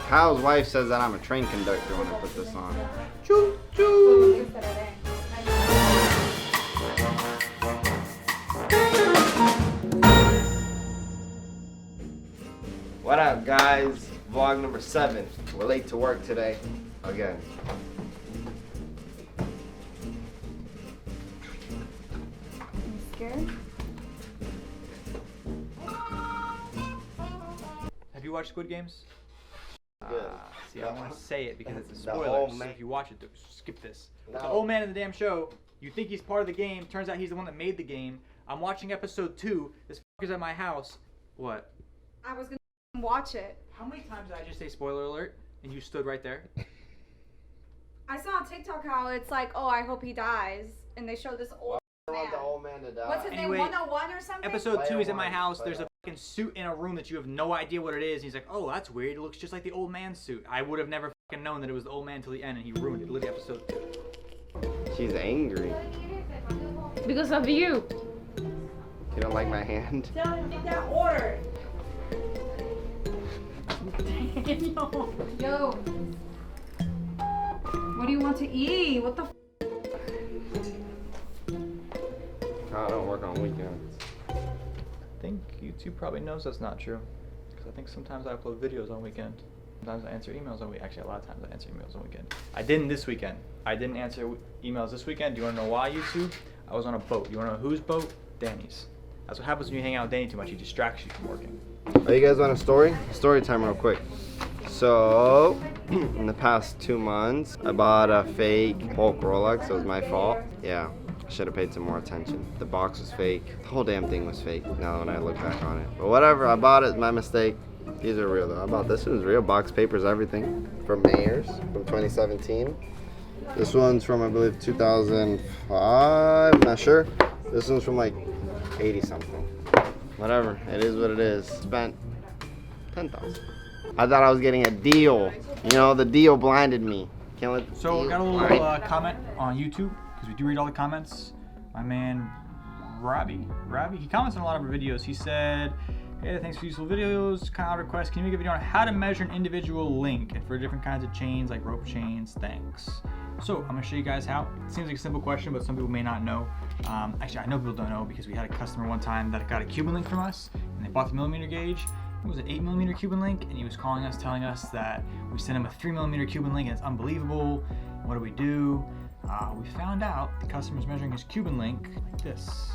Kyle's wife says that I'm a train conductor when I put this on. Choo choo. What up, guys? Vlog number 7. We're late to work today. Again. You scared? Have you watched Squid Games? Good. See, I don't want to say it because it's a The spoiler. old So man. if you watch it, skip this. No. The old man in the damn show, you think he's part of the game. Turns out he's the one that made the game. I'm watching episode 2. This fucker's at my house. What? I was gonna watch it. How many times did I just say spoiler alert and you stood right there? I saw on TikTok how it's like, oh, I hope he dies, and they show this old I man. want the old man to die. What's his Anyway, name? 101 or something? Episode 2 is at my one, house. play There's a one. fucking suit in a room that you have no idea what it is. He's like, oh, that's weird. It looks just like the old man's suit. I would have never fucking known that it was the old man till the end, and he ruined it. Literally episode 2. She's angry. Because of you. You don't like my hand? Tell him to get that order. Yo. What do you want to eat? What the f? I don't work on weekends. I think YouTube probably knows that's not true. Because I think sometimes I upload videos on weekend. Sometimes I answer emails on weekend. Actually, a lot of times I answer emails on weekend. I didn't this weekend. I didn't answer emails this weekend. Do you want to know why, YouTube? I was on a boat. You want to know whose boat? Danny's. That's what happens when you hang out with Danny too much. He distracts you from working. Oh, you guys want a story? Story time real quick. So, in the past 2 months, I bought a fake Hulk Rolex. It was my fault. Yeah, I should have paid some more attention. The box was fake. The whole damn thing was fake now when I look back on it. But whatever, I bought it. My mistake. These are real though. I bought this one's real. Box papers, everything. From Mayors from 2017. This one's from, I believe, 2005. Not sure. This one's from like 80 something. Whatever. It is what it is. Spent 10,000. I thought I was getting a deal. You know, the deal blinded me. Can't let the So deal got a little blind me. comment on YouTube, because we do read all the comments. My man Robbie, he comments on a lot of our videos. He said, hey, thanks for useful videos. Kind of request, can you make a video on how to measure an individual link and for different kinds of chains like rope chains? Thanks. So I'm gonna show you guys how. It seems like a simple question, but some people may not know. Actually, I know people don't know because we had a customer one time that got a Cuban link from us, and they bought the millimeter gauge. It was an 8mm Cuban link, and he was calling us, telling us that we sent him a 3mm Cuban link, and it's unbelievable. What do we do? We found out the customer's measuring his Cuban link like this.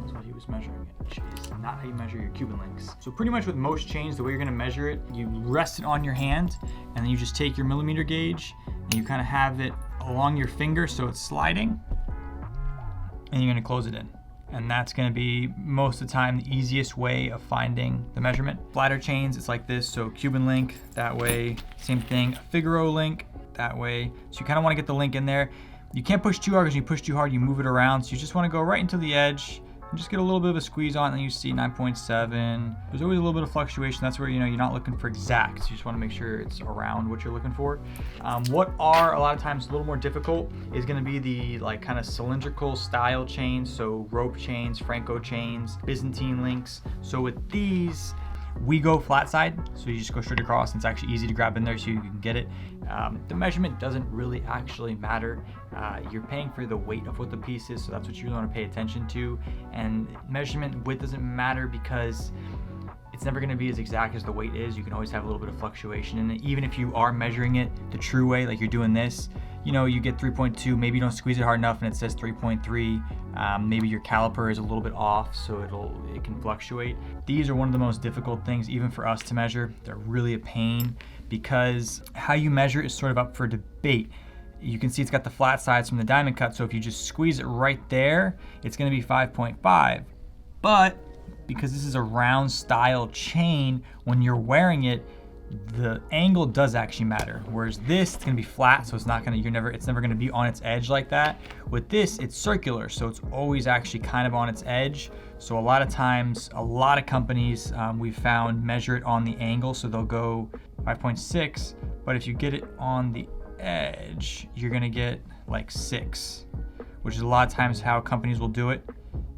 That's what he was measuring, which is not how you measure your Cuban links. So pretty much with most chains, the way you're gonna measure it, you rest it on your hand, and then you just take your millimeter gauge, and you kind of have it along your finger so it's sliding, and you're gonna close it in. And that's gonna be most of the time the easiest way of finding the measurement. Flatter chains, it's like this, so Cuban link, that way, same thing. A Figaro link, that way. So you kinda wanna get the link in there. You can't push too hard, because when you push too hard, you move it around. So you just wanna go right into the edge, and just get a little bit of a squeeze on it, and then you see 9.7. There's always a little bit of fluctuation. That's where, you know, you're not looking for exact. So you just wanna make sure it's around what you're looking for. What are a lot of times a little more difficult is gonna be the like kind of cylindrical style chains. So rope chains, Franco chains, Byzantine links. So with these, we go flat side, so you just go straight across, and it's actually easy to grab in there so you can get it. The measurement doesn't really actually matter. You're paying for the weight of what the piece is, so that's what you really want to pay attention to. And measurement width doesn't matter because it's never going to be as exact as the weight is. You can always have a little bit of fluctuation in it. Even if you are measuring it the true way, like you're doing this, you know, you get 3.2, maybe you don't squeeze it hard enough and it says 3.3. Maybe your caliper is a little bit off, so it can fluctuate. These are one of the most difficult things even for us to measure. They're really a pain because how you measure is sort of up for debate. You can see it's got the flat sides from the diamond cut, so if you just squeeze it right there, it's gonna be 5.5. But because this is a round style chain, when you're wearing it, the angle does actually matter. Whereas this, it's gonna be flat, so it's never gonna be on its edge like that. With this, it's circular, so it's always actually kind of on its edge. So a lot of times, a lot of companies we've found measure it on the angle, so they'll go 5.6, but if you get it on the edge, you're gonna get like 6, which is a lot of times how companies will do it,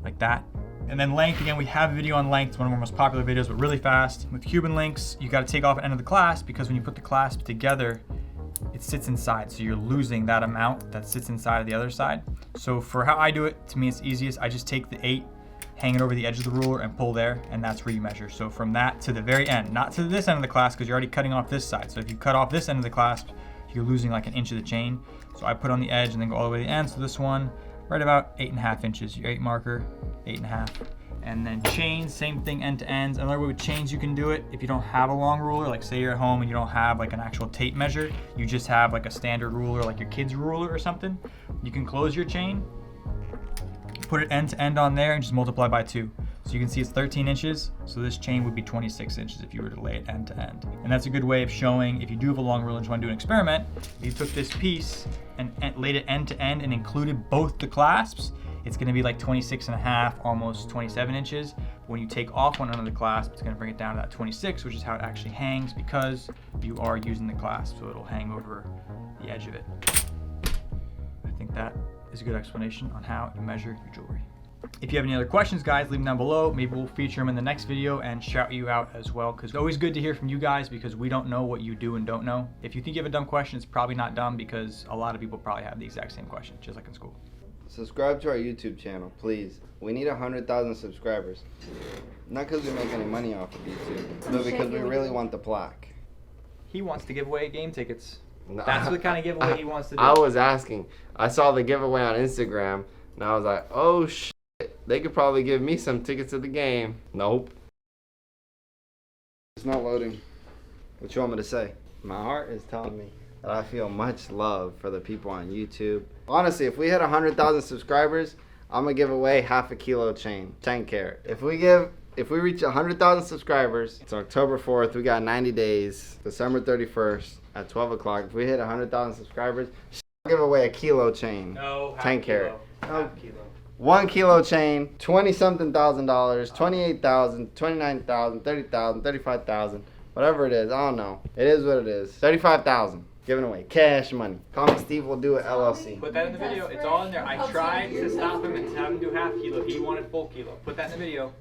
like that. And then length, again, we have a video on length. It's one of our most popular videos, but really fast. With Cuban links, you gotta take off an end of the clasp because when you put the clasp together, it sits inside. So you're losing that amount that sits inside of the other side. So for how I do it, to me it's easiest. I just take the 8, hang it over the edge of the ruler and pull there, and that's where you measure. So from that to the very end, not to this end of the clasp because you're already cutting off this side. So if you cut off this end of the clasp, you're losing like an inch of the chain. So I put on the edge and then go all the way to the end. So this one, right about 8.5 inches. Your 8 marker, 8.5. And then chains, same thing end to ends. Another way with chains you can do it, if you don't have a long ruler, like say you're at home and you don't have like an actual tape measure, you just have like a standard ruler, like your kid's ruler or something, you can close your chain, put it end to end on there and just multiply by 2. So you can see it's 13 inches, so this chain would be 26 inches if you were to lay it end to end. And that's a good way of showing, if you do have a long ruler and you want to do an experiment, if you took this piece and laid it end to end and included both the clasps, it's gonna be like 26.5, almost 27 inches. But when you take off one end of the clasp, it's gonna bring it down to that 26, which is how it actually hangs because you are using the clasp, so it'll hang over the edge of it. I think that is a good explanation on how you measure your jewelry. If you have any other questions, guys, leave them down below. Maybe we'll feature them in the next video and shout you out as well, because it's always good to hear from you guys because we don't know what you do and don't know. If you think you have a dumb question, it's probably not dumb because a lot of people probably have the exact same question, just like in school. Subscribe to our YouTube channel, please. We need 100,000 subscribers. Not because we make any money off of YouTube, but because we really want the plaque. He wants to give away game tickets. That's what kind of giveaway he wants to do. I was asking. I saw the giveaway on Instagram, and I was like, oh shit, they could probably give me some tickets to the game. Nope. It's not loading. What you want me to say? My heart is telling me that I feel much love for the people on YouTube. Honestly, if we hit 100,000 subscribers, I'm gonna give away half a kilo chain, 10 carat. If we reach 100,000 subscribers, it's October 4th, we got 90 days, December 31st at 12 o'clock. If we hit 100,000 subscribers, I'll give away a kilo chain, No, 10 carat. Half kilo. 1 kilo chain, 20-something thousand dollars, 28,000, 29,000, 30,000, 35,000, whatever it is, I don't know. It is what it is. 35,000. Giving away cash money. Call me Steve, we'll do it LLC. Put that in the video. It's all in there. I tried to stop him and have him do half kilo. He wanted full kilo. Put that in the video,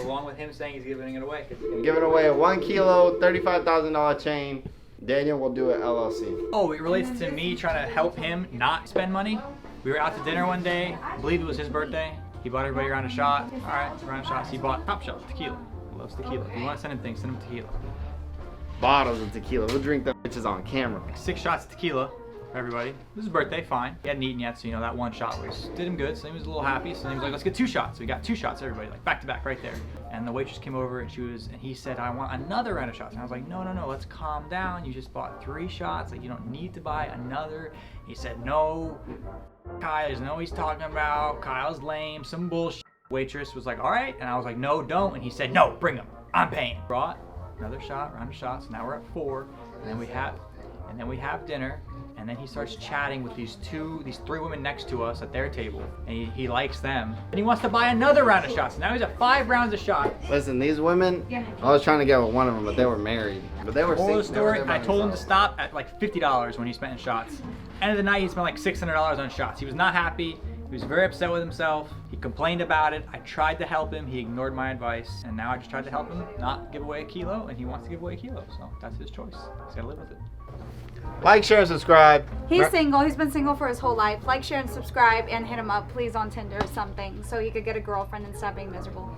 along with him saying he's giving it away. Giving away a 1 kilo, $35,000 chain. Daniel will do it LLC. Oh, it relates to me trying to help him not spend money. We were out to dinner one day. I believe it was his birthday. He bought everybody around a shot. All right, round of shots. He bought top shelf tequila. He loves tequila. If you want to send him things, send him tequila. Bottles of tequila. We'll drink them bitches on camera. 6 shots of tequila for everybody. This is his birthday, fine. He hadn't eaten yet, so you know that one shot did him good. So he was a little happy. So then he was like, let's get 2 shots. So we got 2 shots, everybody, like back to back right there. And the waitress came over and he said, I want another round of shots. And I was like, no, let's calm down. You just bought 3 shots. Like you don't need to buy another. He said, no, Kyle doesn't know what he's talking about. Kyle's lame, some bullshit. Waitress was like, all right. And I was like, no, don't. And he said, no, bring them. I'm paying. Brought another shot, round of shots. Now we're at 4. And then we have dinner. And then he starts chatting with these 3 women next to us at their table, and he likes them. And he wants to buy another round of shots. Now he's at 5 rounds of shots. Listen, these women, I was trying to get with one of them, but they were married. But they were Moral of the story, I I told him to stop at like $50 when he spent in shots. End of the night, he spent like $600 on shots. He was not happy. He was very upset with himself. He complained about it. I tried to help him. He ignored my advice. And now I just tried to help him not give away a kilo, and he wants to give away a kilo. So that's his choice. He's got to live with it. Like, share, and subscribe. He's single. He's been single for his whole life. Like, share, and subscribe, and hit him up, please, on Tinder or something, so he could get a girlfriend and stop being miserable.